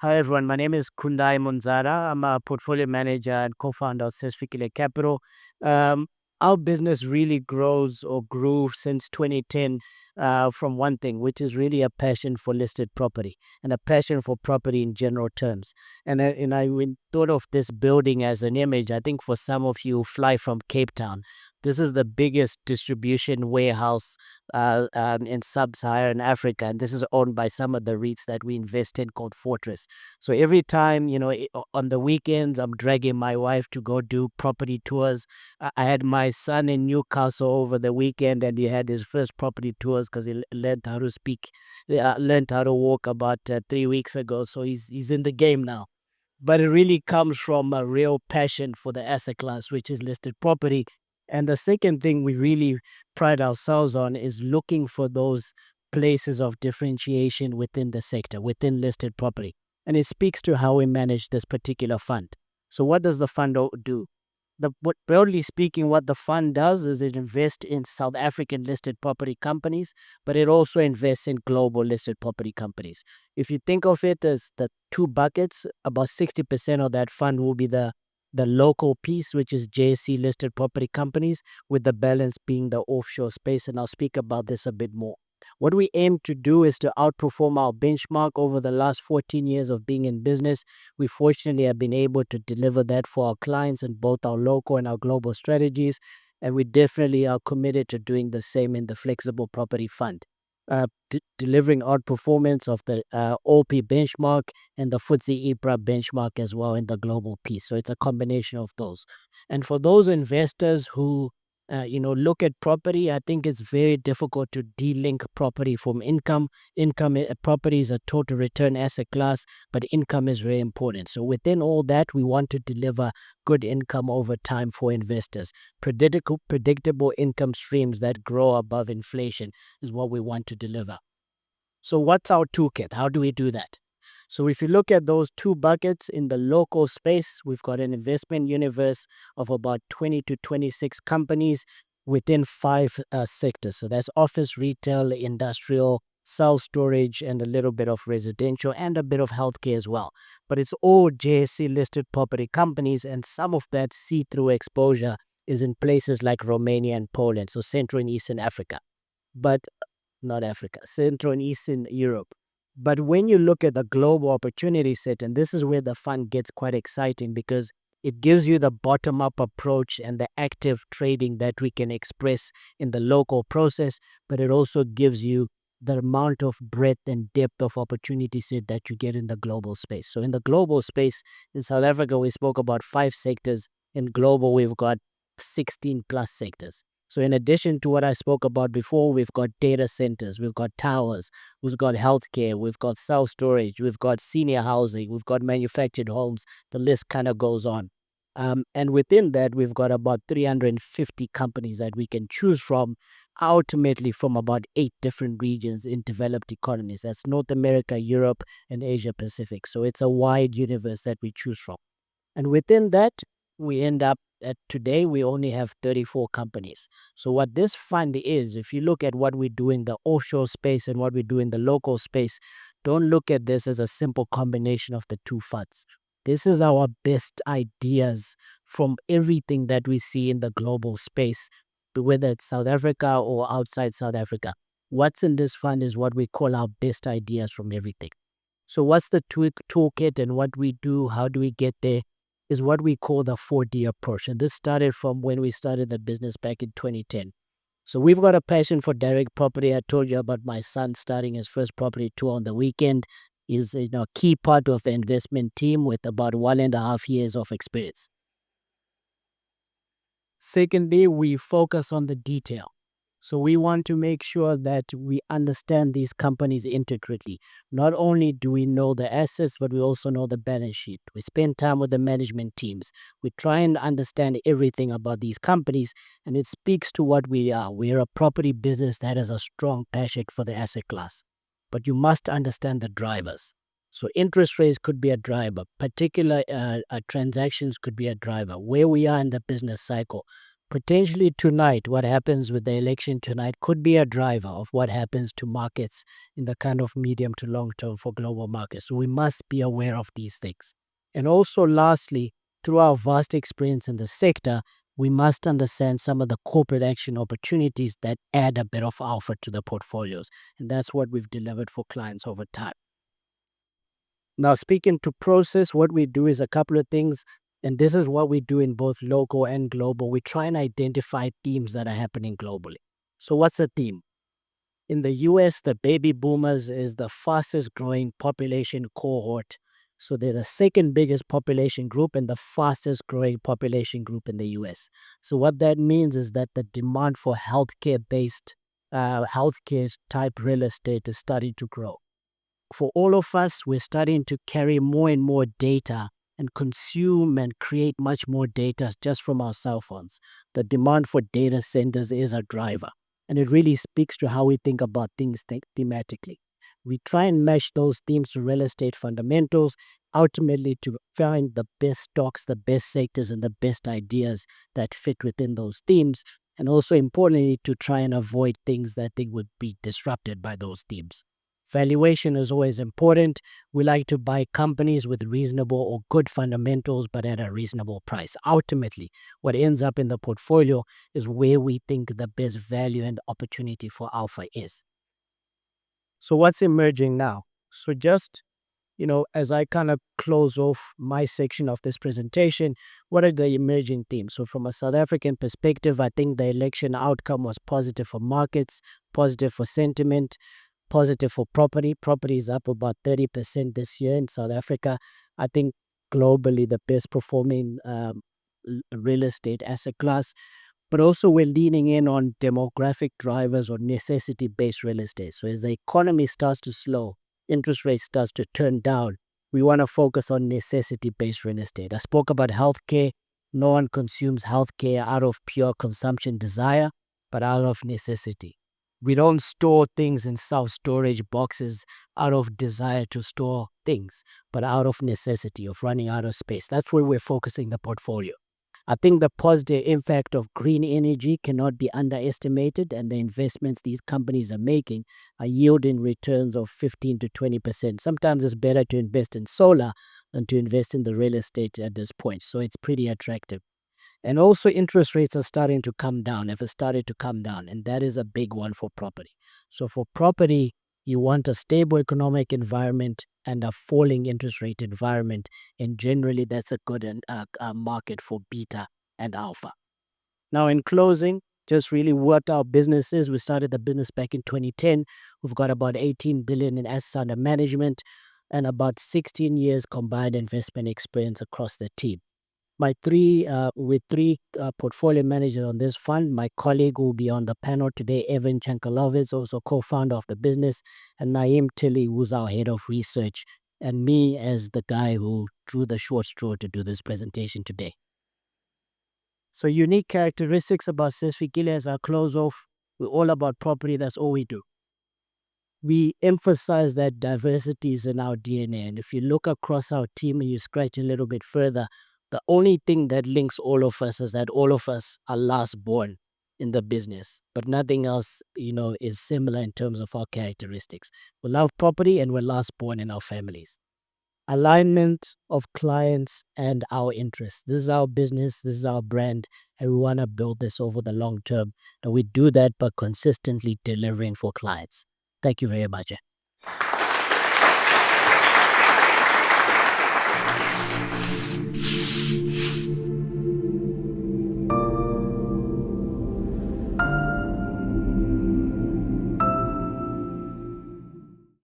Hi everyone, my name is Kundayi Munzara. I'm a portfolio manager and co-founder of Sesfikile Capital. Um, our business really grows or grew since 2010 from one thing, which is really a passion for listed property and a passion for property in general terms. And I when thought of this building as an image. I think for some of you who fly from Cape Town, this is the biggest distribution warehouse in sub-Saharan Africa, and this is owned by some of the REITs that we invest in called Fortress. So every time, on the weekends, I'm dragging my wife to go do property tours. I had my son in Newcastle over the weekend, and he had his first property tours because he learned how to speak, learned how to walk about 3 weeks ago. So he's in the game now. But it really comes from a real passion for the asset class, which is listed property. And the second thing we really pride ourselves on is looking for those places of differentiation within the sector, within listed property. And it speaks to how we manage this particular fund. So, what does the fund do? Broadly speaking, what the fund does is it invests in South African listed property companies, but it also invests in global listed property companies. If you think of it as the two buckets, about 60% of that fund will be the local piece, which is JSE listed property companies, with the balance being the offshore space. And I'll speak about this a bit more. What we aim to do is to outperform our benchmark over the last 14 years of being in business. We fortunately have been able to deliver that for our clients in both our local and our global strategies. And we definitely are committed to doing the same in the Flexible Property Fund. Delivering outperformance of the OP benchmark and the FTSE EPRA benchmark as well in the global piece. So it's a combination of those. And for those investors who look at property, I think it's very difficult to de-link property from income. Property is a total return asset class, but income is very important. So within all that, we want to deliver good income over time for investors. Predictable income streams that grow above inflation is what we want to deliver. So what's our toolkit? How do we do that? So if you look at those two buckets in the local space, we've got an investment universe of about 20 to 26 companies within five sectors. So that's office, retail, industrial, self-storage, and a little bit of residential and a bit of healthcare as well. But it's all JSE listed property companies, and some of that see-through exposure is in places like Romania and Poland, so Central and Eastern Africa. But not Africa, Central and Eastern Europe. But when you look at the global opportunity set, and this is where the fund gets quite exciting because it gives you the bottom-up approach and the active trading that we can express in the local process, but it also gives you the amount of breadth and depth of opportunity set that you get in the global space. So in the global space, in South Africa, we spoke about 5 sectors. In global, we've got 16 plus sectors. So in addition to what I spoke about before, we've got data centers, we've got towers, we've got healthcare, we've got self-storage, we've got senior housing, we've got manufactured homes. The list kind of goes on. And within that, we've got about 350 companies that we can choose from, ultimately from about 8 different regions in developed economies. That's North America, Europe, and Asia Pacific. So it's a wide universe that we choose from. And within that, we end up today, we only have 34 companies. So what this fund is, if you look at what we do in the offshore space and what we do in the local space, don't look at this as a simple combination of the two funds. This is our best ideas from everything that we see in the global space, whether it's South Africa or outside South Africa. What's in this fund is what we call our best ideas from everything. So what's the toolkit and what we do, how do we get there, is what we call the 4D approach. And this started from when we started the business back in 2010. So we've got a passion for direct property. I told you about my son starting his first property tour on the weekend. He's a key part of the investment team with about 1.5 years of experience. Secondly, we focus on the detail. So we want to make sure that we understand these companies intricately. Not only do we know the assets, but we also know the balance sheet. We spend time with the management teams. We try and understand everything about these companies, and it speaks to what we are. We are a property business that has a strong passion for the asset class. But you must understand the drivers. So interest rates could be a driver. Particular transactions could be a driver. Where we are in the business cycle. Potentially tonight, what happens with the election tonight could be a driver of what happens to markets in the kind of medium to long term for global markets. So we must be aware of these things. And also, lastly, through our vast experience in the sector, we must understand some of the corporate action opportunities that add a bit of alpha to the portfolios. And that's what we've delivered for clients over time. Now, speaking to process, what we do is a couple of things, and this is what we do in both local and global. We try and identify themes that are happening globally. So, what's a theme? In the US, the baby boomers is the fastest growing population cohort. So, they're the second biggest population group and the fastest growing population group in the US. So, what that means is that the demand for healthcare type real estate is starting to grow. For all of us, we're starting to carry more and more data and consume and create much more data just from our cell phones. The demand for data centers is a driver, and it really speaks to how we think about things thematically. We try and mesh those themes to real estate fundamentals, ultimately to find the best stocks, the best sectors, and the best ideas that fit within those themes, and also importantly, to try and avoid things that they would be disrupted by those themes. Valuation is always important. We like to buy companies with reasonable or good fundamentals, but at a reasonable price. Ultimately, what ends up in the portfolio is where we think the best value and opportunity for alpha is. So, what's emerging now? So, just as I kind of close off my section of this presentation, what are the emerging themes? So, from a South African perspective, I think the election outcome was positive for markets, positive for sentiment, positive for property. Property is up about 30% this year in South Africa. I think globally the best performing real estate asset class. But also we're leaning in on demographic drivers or necessity-based real estate. So as the economy starts to slow, interest rates starts to turn down, we want to focus on necessity-based real estate. I spoke about healthcare. No one consumes healthcare out of pure consumption desire, but out of necessity. We don't store things in self-storage boxes out of desire to store things, but out of necessity of running out of space. That's where we're focusing the portfolio. I think the positive impact of green energy cannot be underestimated, and the investments these companies are making are yielding returns of 15 to 20%. Sometimes it's better to invest in solar than to invest in the real estate at this point. So it's pretty attractive. And also interest rates are starting to come down, have started to come down, and that is a big one for property. So for property, you want a stable economic environment and a falling interest rate environment, and generally that's a good market for beta and alpha. Now in closing, just really what our business is. We started the business back in 2010. We've got about 18 billion in assets under management and about 16 years combined investment experience across the team. With three portfolio managers on this fund. My colleague who will be on the panel today, Evan Chankalovic, also co-founder of the business, and Naeem Tilly, who's our head of research, and me as the guy who drew the short straw to do this presentation today. So unique characteristics about Sesfikile as our close off. We're all about property. That's all we do. We emphasize that diversity is in our DNA. And if you look across our team and you scratch a little bit further, the only thing that links all of us is that all of us are last born in the business, but nothing else, is similar in terms of our characteristics. We love property and we're last born in our families. Alignment of clients and our interests. This is our business, this is our brand, and we want to build this over the long term. And we do that by consistently delivering for clients. Thank you very much.